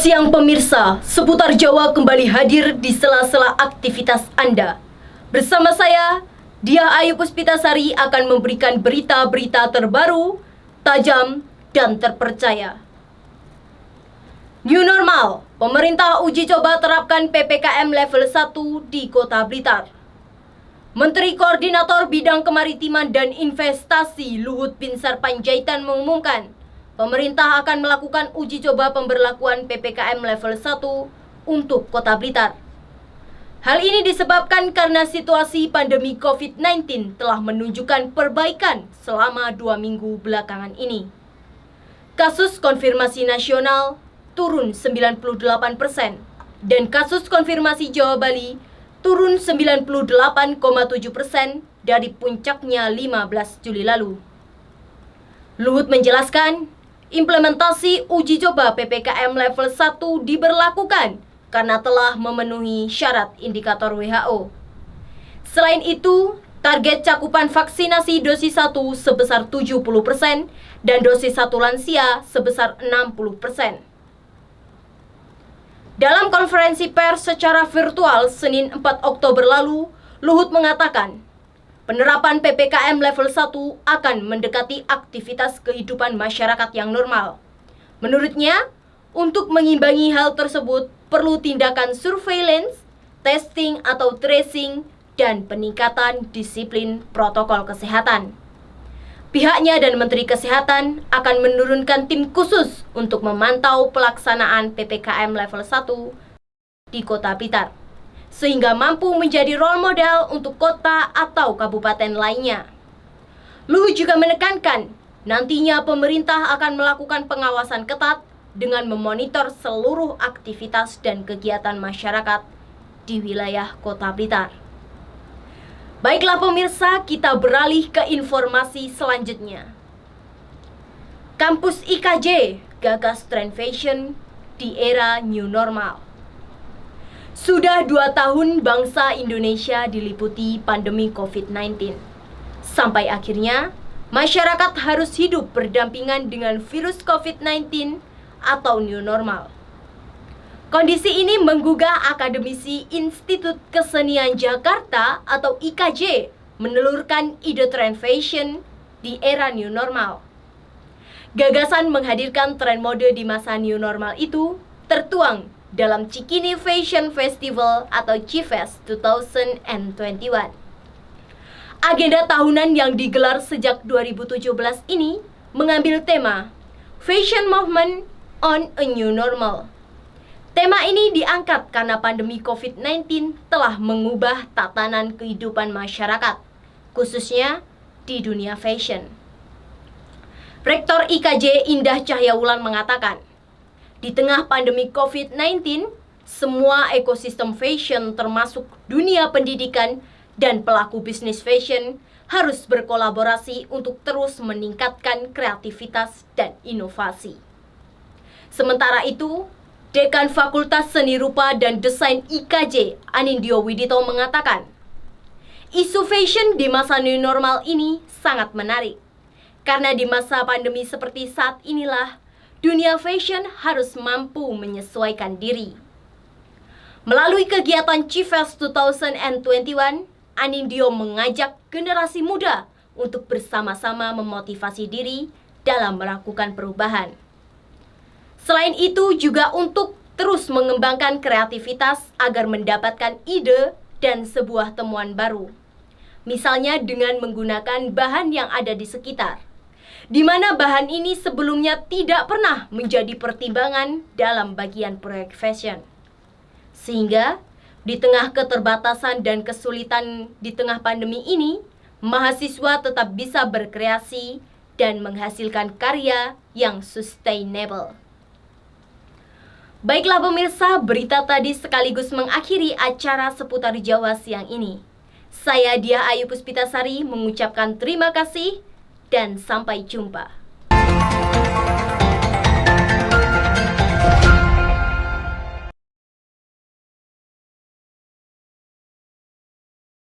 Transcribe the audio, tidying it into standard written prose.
Selamat siang pemirsa, Seputar Jawa kembali hadir di sela-sela aktivitas Anda. Bersama saya, Diah Ayu Puspitasari akan memberikan berita-berita terbaru, tajam, dan terpercaya. New normal, pemerintah uji coba terapkan PPKM level 1 di Kota Blitar. Menteri Koordinator Bidang Kemaritiman dan Investasi Luhut Binsar Panjaitan mengumumkan, pemerintah akan melakukan uji coba pemberlakuan PPKM level 1 untuk Kota Blitar. Hal ini disebabkan karena situasi pandemi COVID-19 telah menunjukkan perbaikan selama 2 minggu belakangan ini. Kasus konfirmasi nasional turun 98% dan kasus konfirmasi Jawa Bali turun 98,7% dari puncaknya 15 Juli lalu. Luhut menjelaskan, implementasi uji coba PPKM level 1 diberlakukan karena telah memenuhi syarat indikator WHO. Selain itu, target cakupan vaksinasi dosis 1 sebesar 70% dan dosis 1 lansia sebesar 60%. Dalam konferensi pers secara virtual Senin 4 Oktober lalu, Luhut mengatakan, penerapan PPKM level 1 akan mendekati aktivitas kehidupan masyarakat yang normal. Menurutnya, untuk mengimbangi hal tersebut perlu tindakan surveillance, testing atau tracing, dan peningkatan disiplin protokol kesehatan. Pihaknya dan Menteri Kesehatan akan menurunkan tim khusus untuk memantau pelaksanaan PPKM level 1 di Kota Blitar, sehingga mampu menjadi role model untuk kota atau kabupaten lainnya. Luhut juga menekankan, nantinya pemerintah akan melakukan pengawasan ketat dengan memonitor seluruh aktivitas dan kegiatan masyarakat di wilayah Kota Blitar. Baiklah pemirsa, kita beralih ke informasi selanjutnya. Kampus IKJ gagas tren fashion di era new normal. Sudah 2 tahun bangsa Indonesia diliputi pandemi COVID-19. Sampai akhirnya, masyarakat harus hidup berdampingan dengan virus COVID-19 atau new normal. Kondisi ini menggugah akademisi Institut Kesenian Jakarta atau IKJ menelurkan ide tren fashion di era new normal. Gagasan menghadirkan tren mode di masa new normal itu tertuang dalam Cikini Fashion Festival atau CIFES 2021. Agenda tahunan yang digelar sejak 2017 ini mengambil tema Fashion Movement on a New Normal. Tema ini diangkat karena pandemi COVID-19 telah mengubah tatanan kehidupan masyarakat, khususnya di dunia fashion. Rektor IKJ Indah Cahyawulan mengatakan, di tengah pandemi COVID-19, semua ekosistem fashion termasuk dunia pendidikan dan pelaku bisnis fashion harus berkolaborasi untuk terus meningkatkan kreativitas dan inovasi. Sementara itu, Dekan Fakultas Seni Rupa dan Desain IKJ, Anindyo Widito mengatakan, isu fashion di masa new normal ini sangat menarik. Karena di masa pandemi seperti saat inilah, dunia fashion harus mampu menyesuaikan diri. Melalui kegiatan CIFES 2021, Anindyo mengajak generasi muda untuk bersama-sama memotivasi diri dalam melakukan perubahan. Selain itu juga untuk terus mengembangkan kreativitas agar mendapatkan ide dan sebuah temuan baru. Misalnya dengan menggunakan bahan yang ada di sekitar, di mana bahan ini sebelumnya tidak pernah menjadi pertimbangan dalam bagian proyek fashion. Sehingga di tengah keterbatasan dan kesulitan di tengah pandemi ini, mahasiswa tetap bisa berkreasi dan menghasilkan karya yang sustainable. Baiklah pemirsa, berita tadi sekaligus mengakhiri acara Seputar Jawa siang ini. Saya Diah Ayu Puspitasari mengucapkan terima kasih dan sampai jumpa.